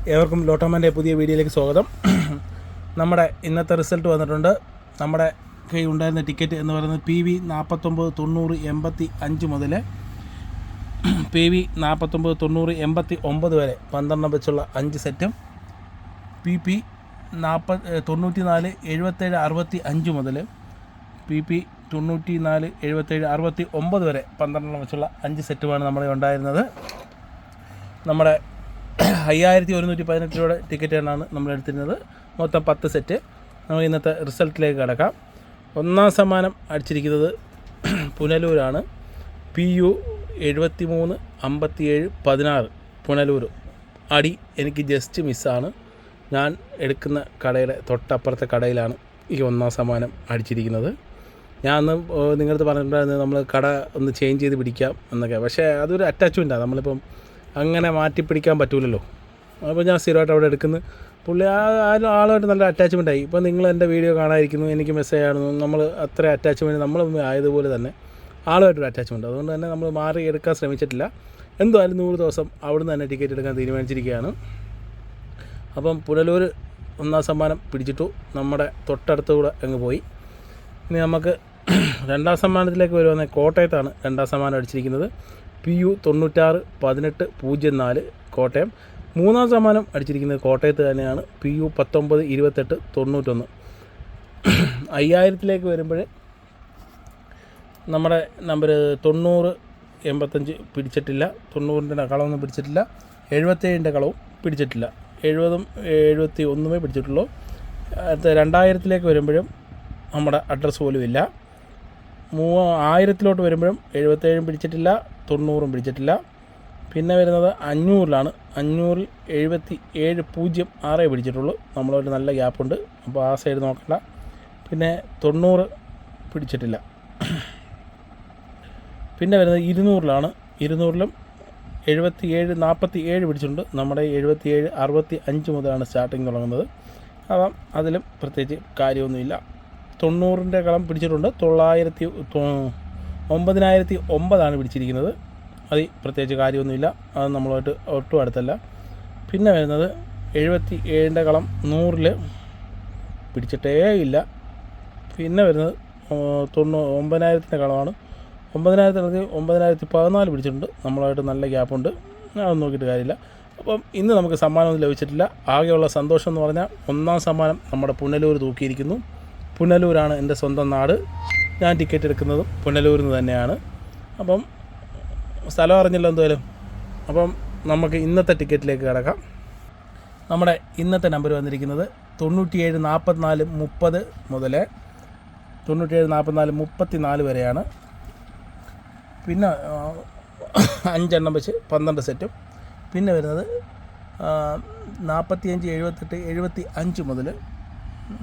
ഏവർക്കും ലോട്ടോമാൻ്റെ പുതിയ വീഡിയോയിലേക്ക് സ്വാഗതം. നമ്മുടെ ഇന്നത്തെ റിസൾട്ട് വന്നിട്ടുണ്ട്. നമ്മുടെ കയ്യിൽ ഉണ്ടായിരുന്ന ടിക്കറ്റ് എന്ന് പറയുന്നത് PV 49 90 85 മുതൽ PV 49 90 89 വരെ 12 വെച്ചുള്ള 5 സെറ്റും, PP 94 77 65 മുതൽ PP 94 77 69 വരെ 12 വെച്ചുള്ള 5 സെറ്റുമാണ് നമ്മുടെ ഉണ്ടായിരുന്നത്. നമ്മുടെ 5118 രൂപയുടെ ടിക്കറ്റാണ് നമ്മൾ എടുത്തിരുന്നത്. മൊത്തം 10 സെറ്റ്. നമ്മൾ ഇന്നത്തെ റിസൾട്ടിലേക്ക് കിടക്കാം. ഒന്നാം സമ്മാനം അടിച്ചിരിക്കുന്നത് പുനലൂരാണ്. PU 73 57 16 പുനലൂർ. അടി എനിക്ക് ജസ്റ്റ് മിസ്സാണ്. ഞാൻ എടുക്കുന്ന കടയുടെ തൊട്ടപ്പുറത്തെ കടയിലാണ് ഈ ഒന്നാം സമ്മാനം അടിച്ചിരിക്കുന്നത്. ഞാൻ അന്ന് നിങ്ങളടുത്ത് പറഞ്ഞിട്ടുണ്ടായിരുന്നു നമ്മൾ കട ഒന്ന് ചേഞ്ച് ചെയ്ത് പിടിക്കാം എന്നൊക്കെ. പക്ഷേ അതൊരു അറ്റാച്ച്മെൻറ്റാണ്. നമ്മളിപ്പം അങ്ങനെ മാറ്റി പിടിക്കാൻ പറ്റൂലല്ലോ. അപ്പോൾ ഞാൻ സ്ഥിരമായിട്ട് അവിടെ എടുക്കുന്നു. പുള്ളി ആളുമായിട്ട് നല്ല അറ്റാച്ച്മെൻറ്റായി. ഇപ്പോൾ നിങ്ങൾ എൻ്റെ വീഡിയോ കാണാതിരിക്കുന്നു, എനിക്ക് മെസ്സേജ് ആയിരുന്നു. നമ്മൾ അത്ര അറ്റാച്ച്മെൻറ്റ് നമ്മൾ ആയതുപോലെ തന്നെ ആളുമായിട്ടൊരു അറ്റാച്ച്മെൻറ്റ്. അതുകൊണ്ട് തന്നെ നമ്മൾ മാറി എടുക്കാൻ ശ്രമിച്ചിട്ടില്ല. എന്തായാലും 100 ദിവസം അവിടുന്ന് തന്നെ ടിക്കറ്റ് എടുക്കാൻ തീരുമാനിച്ചിരിക്കുകയാണ്. അപ്പം പുനലൂർ ഒന്നാം സമ്മാനം പിടിച്ചിട്ടു. നമ്മുടെ തൊട്ടടുത്തുകൂടെ അങ്ങ് പോയി. ഇനി നമുക്ക് രണ്ടാം സമ്മാനത്തിലേക്ക് വരുവാണെങ്കിൽ കോട്ടയത്താണ് രണ്ടാം സമ്മാനം അടിച്ചിരിക്കുന്നത്. PU 96 18 04 കോട്ടയം. മൂന്നാം സമ്മാനം അടിച്ചിരിക്കുന്നത് കോട്ടയത്ത് തന്നെയാണ്. PU 19 28 91. 5000ത്തിലേക്ക് വരുമ്പോൾ നമ്മുടെ നമ്പർ 90 85 പിടിച്ചിട്ടില്ല. 90ൻ്റെ കളമൊന്നും പിടിച്ചിട്ടില്ല. 77ൻ്റെ കളവും പിടിച്ചിട്ടില്ല. 70 71 പിടിച്ചിട്ടുള്ളൂ. അടുത്ത 2000ത്തിലേക്ക് വരുമ്പോഴും നമ്മുടെ അഡ്രസ്സ് പോലും ഇല്ല. 1000ത്തിലോട്ട് വരുമ്പോഴും 77 പിടിച്ചിട്ടില്ല, 90 പിടിച്ചിട്ടില്ല. പിന്നെ വരുന്നത് 500ലാണ്. 500 77 06 പിടിച്ചിട്ടുള്ളൂ. നമ്മളൊരു നല്ല ഗ്യാപ്പുണ്ട്. അപ്പോൾ ആ സൈഡ് നോക്കണ്ട. പിന്നെ 90 പിടിച്ചിട്ടില്ല. പിന്നെ വരുന്നത് 200ലാണ്. 200ലും 77 47 പിടിച്ചിട്ടുണ്ട്. നമ്മുടെ 77 65 മുതലാണ് സ്റ്റാർട്ടിങ് തുടങ്ങുന്നത്. അപ്പം അതിലും പ്രത്യേകിച്ച് കാര്യമൊന്നുമില്ല. 90ൻ്റെ കളം പിടിച്ചിട്ടുണ്ട്. 9009 പിടിച്ചിരിക്കുന്നത്. അതിൽ പ്രത്യേകിച്ച് കാര്യമൊന്നുമില്ല. അത് നമ്മളുമായിട്ട് ഒട്ടും അടുത്തല്ല. പിന്നെ വരുന്നത് 77ൻ്റെ കളം 100ൽ പിടിച്ചിട്ടേ ഇല്ല. പിന്നെ വരുന്നത് 9000ൻ്റെ കളമാണ്. 9014 പിടിച്ചിട്ടുണ്ട്. നമ്മളുമായിട്ട് നല്ല ഗ്യാപ്പുണ്ട്. അതൊന്നും നോക്കിയിട്ട് കാര്യമില്ല. അപ്പം ഇന്ന് നമുക്ക് സമ്മാനമൊന്നും ലഭിച്ചിട്ടില്ല. ആകെയുള്ള സന്തോഷം എന്ന് പറഞ്ഞാൽ ഒന്നാം സമ്മാനം നമ്മുടെ പുനലൂർ തൂക്കിയിരിക്കുന്നു. പുനലൂരാണ് എൻ്റെ സ്വന്തം നാട്. ഞാൻ ടിക്കറ്റ് എടുക്കുന്നതും പുനലൂരിൽ നിന്ന് തന്നെയാണ്. അപ്പം സ്ഥലം അറിഞ്ഞല്ലോ എന്തായാലും. അപ്പം നമുക്ക് ഇന്നത്തെ ടിക്കറ്റിലേക്ക് കിടക്കാം. നമ്മുടെ ഇന്നത്തെ നമ്പർ വന്നിരിക്കുന്നത് 97 44 30 മുതൽ 97 44 34 വരെയാണ്. പിന്നെ 5 എണ്ണം വെച്ച് 12 സെറ്റും. പിന്നെ വരുന്നത് 45 78 75 മുതൽ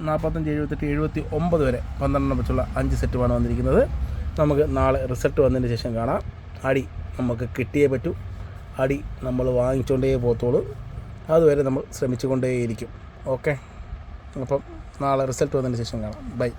45 78 79 വരെ 12 വെച്ചുള്ള 5 സെറ്റുമാണ് വന്നിരിക്കുന്നത്. നമുക്ക് നാളെ റിസൾട്ട് വന്നതിന് ശേഷം കാണാം. അടി നമുക്ക് കിട്ടിയേ പറ്റൂ. അടി നമ്മൾ വാങ്ങിച്ചുകൊണ്ടേ പോകത്തുള്ളൂ. അതുവരെ നമ്മൾ ശ്രമിച്ചുകൊണ്ടേയിരിക്കും. ഓക്കെ, അപ്പം നാളെ റിസൾട്ട് വന്നതിന് ശേഷം കാണാം. ബൈ.